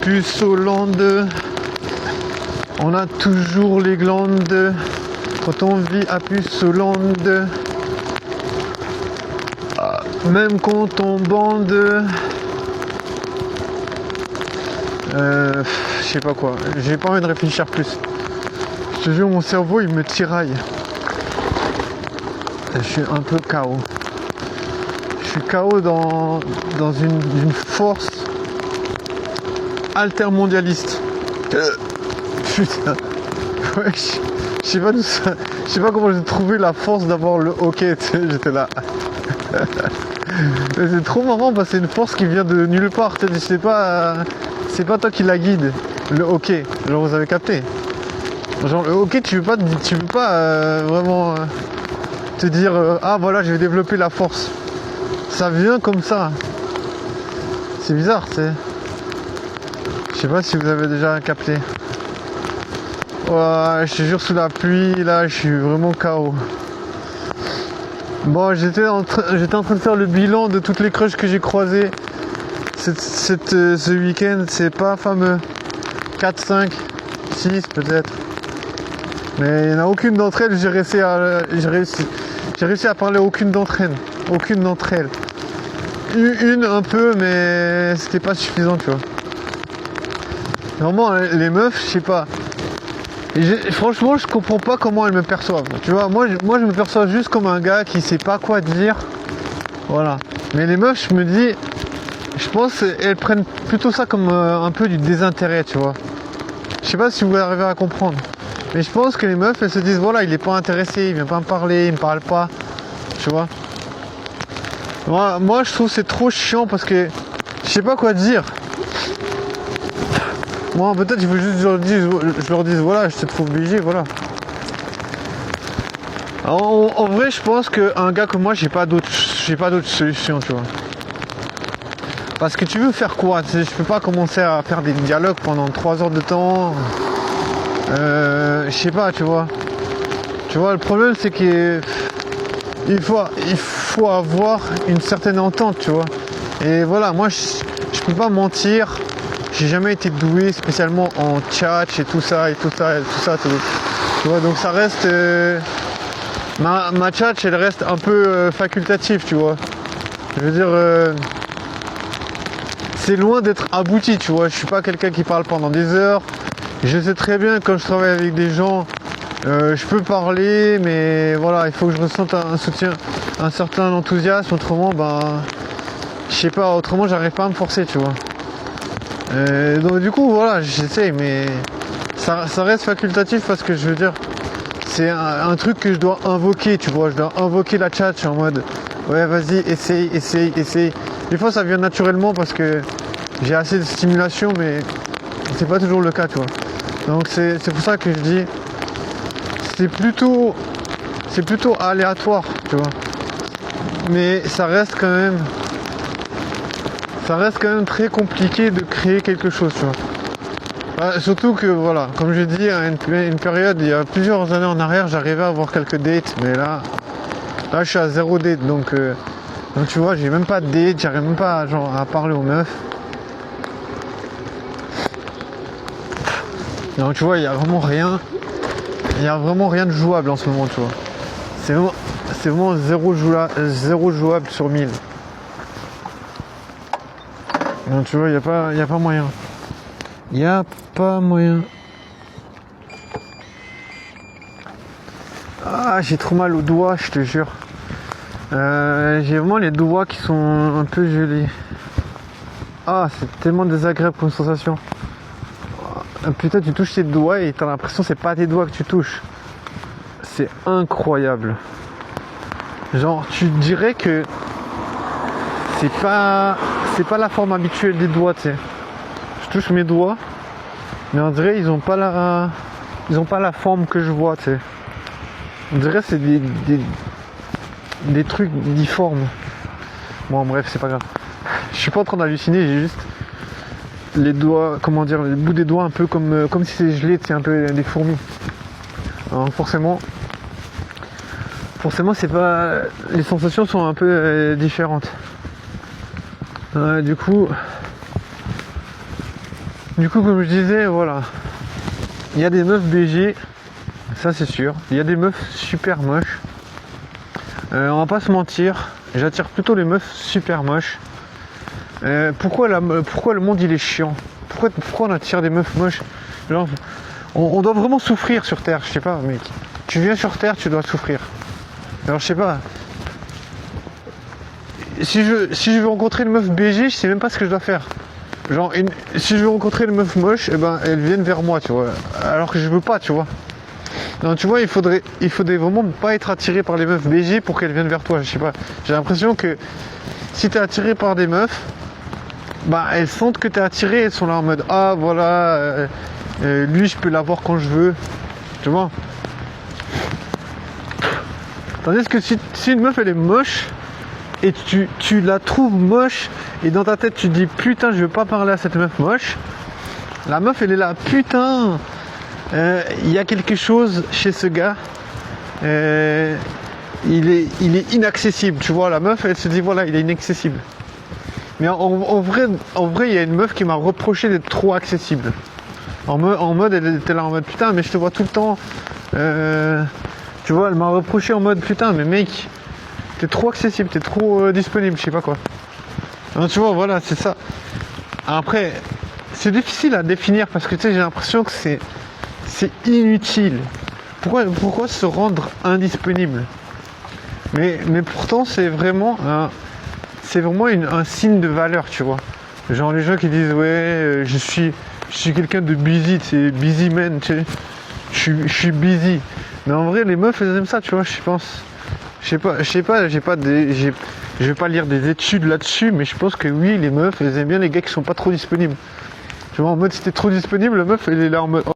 puce Hollande. On a toujours les glandes quand on vit à puce Hollande. Même quand on bande. Je sais pas quoi. J'ai pas envie de réfléchir plus. Je te jure, mon cerveau il me tiraille. Je suis un peu KO. Je suis KO dans une force altermondialiste. Putain. Ouais, je sais pas d'où ça. Je sais pas comment j'ai trouvé la force d'avoir le hockey. J'étais là. C'est trop marrant parce que c'est une force qui vient de nulle part. C'est pas toi qui la guide. Le hockey. Genre vous avez capté. Genre le hockey tu veux pas vraiment te dire ah voilà je vais développer la force. Ça vient comme ça. C'est bizarre, tu sais. Je sais pas si vous avez déjà capté. Ouais, je te jure, sous la pluie, là, je suis vraiment KO. Bon, j'étais en train de faire le bilan de toutes les crushs que j'ai croisées ce week-end. C'est pas fameux. 4, 5, 6 peut-être. Mais il n'y en a aucune d'entre elles, j'ai réussi à parler à aucune d'entre elles. Aucune d'entre elles. Une un peu, mais c'était pas suffisant, tu vois. Normalement, les meufs, je sais pas. Franchement, je comprends pas comment elles me perçoivent. Tu vois, moi, je me perçois juste comme un gars qui sait pas quoi dire. Voilà. Mais les meufs, je me dis, je pense qu'elles prennent plutôt ça comme un peu du désintérêt, tu vois. Je sais pas si vous arrivez à comprendre. Mais je pense que les meufs, elles se disent, voilà, il est pas intéressé, il vient pas me parler, il me parle pas. Tu vois. Moi, je trouve que c'est trop chiant parce que je sais pas quoi dire. Moi, peut-être il faut juste que je leur dise voilà, je te trouve obligé, voilà. Alors, en vrai, je pense qu'un gars comme moi, j'ai pas d'autre solution, tu vois. Parce que tu veux faire quoi? Je peux pas commencer à faire des dialogues pendant 3 heures de temps. Je sais pas, tu vois. Tu vois, le problème, c'est qu'il faut avoir une certaine entente, tu vois. Et voilà, moi, je peux pas mentir. J'ai jamais été doué spécialement en chat et tout ça. Tu vois, donc ça reste... ma chat, elle reste un peu facultative, tu vois. Je veux dire... c'est loin d'être abouti, tu vois. Je suis pas quelqu'un qui parle pendant des heures. Je sais très bien que quand je travaille avec des gens, je peux parler, mais voilà, il faut que je ressente un soutien, un certain enthousiasme. Autrement, je sais pas, autrement j'arrive pas à me forcer, tu vois. Donc du coup voilà, j'essaye, mais ça reste facultatif parce que je veux dire, c'est un truc que je dois invoquer, tu vois, je dois invoquer la chat, je suis en mode ouais vas-y, essaye. Des fois ça vient naturellement parce que j'ai assez de stimulation, mais c'est pas toujours le cas, tu vois. Donc c'est pour ça que je dis c'est plutôt aléatoire, tu vois. Mais ça reste quand même très compliqué de créer quelque chose, tu vois. Surtout que voilà, comme je dis, à une période, il y a plusieurs années en arrière, j'arrivais à avoir quelques dates, mais là je suis à 0 date, donc tu vois, j'ai même pas de date, j'arrive même pas à parler aux meufs. Donc tu vois, il y a vraiment rien de jouable en ce moment, tu vois. C'est vraiment zéro jouable sur 1000. Donc tu vois, il n'y a pas moyen. Il n'y a pas moyen. Ah, j'ai trop mal aux doigts, je te jure. J'ai vraiment les doigts qui sont un peu gelés. Ah, c'est tellement désagréable comme sensation. Putain, tu touches tes doigts et t'as l'impression que c'est pas tes doigts que tu touches. C'est incroyable. Genre, tu dirais que c'est pas la forme habituelle des doigts, tu sais. Je touche mes doigts, mais on dirait ils ont pas la forme que je vois, tu sais. On dirait que c'est des trucs difformes. Bon, bref, c'est pas grave. Je suis pas en train d'halluciner, j'ai juste les doigts, comment dire, les bouts des doigts un peu comme si c'est gelé, c'est un peu des fourmis. Alors forcément c'est pas, les sensations sont un peu différentes. Du coup Du coup, comme je disais, voilà. Il y a des meufs BG, ça c'est sûr. Il y a des meufs super moches. On va pas se mentir, j'attire plutôt les meufs super moches. Pourquoi le monde il est chiant? Pourquoi on attire des meufs moches? Genre, on doit vraiment souffrir sur Terre, je sais pas, mec. Tu viens sur Terre, tu dois souffrir. Alors je sais pas. Si je veux rencontrer une meuf BG, je sais même pas ce que je dois faire. Genre, si je veux rencontrer une meuf moche, eh ben, elles viennent vers moi, tu vois. Alors que je veux pas, tu vois. Non, tu vois, il faudrait vraiment pas être attiré par les meufs BG pour qu'elles viennent vers toi, je sais pas. J'ai l'impression que si t'es attiré par des meufs, bah elles sentent que t'es attiré, elles sont là en mode ah voilà, lui je peux l'avoir quand je veux, tu vois. Tandis que si une meuf elle est moche et tu la trouves moche et dans ta tête tu te dis putain je veux pas parler à cette meuf moche, la meuf elle est là putain il y a quelque chose chez ce gars, il est inaccessible, tu vois. La meuf elle se dit voilà il est inaccessible. Mais en vrai il y a une meuf qui m'a reproché d'être trop accessible. En mode elle était là en mode putain mais je te vois tout le temps, tu vois, elle m'a reproché en mode putain mais mec t'es trop accessible, t'es trop disponible, je sais pas quoi. Alors, tu vois voilà c'est ça. Après c'est difficile à définir parce que tu sais j'ai l'impression que c'est inutile. Pourquoi se rendre indisponible? Mais pourtant c'est vraiment un signe de valeur, tu vois. Genre les gens qui disent ouais je suis quelqu'un de busy, c'est busy man, tu sais. Je suis busy. Mais en vrai les meufs elles aiment ça, tu vois, je pense. Je sais pas, je vais pas lire des études là-dessus, mais je pense que oui, les meufs elles aiment bien les gars qui sont pas trop disponibles. Tu vois, en mode si t'es trop disponible, la meuf elle est là en mode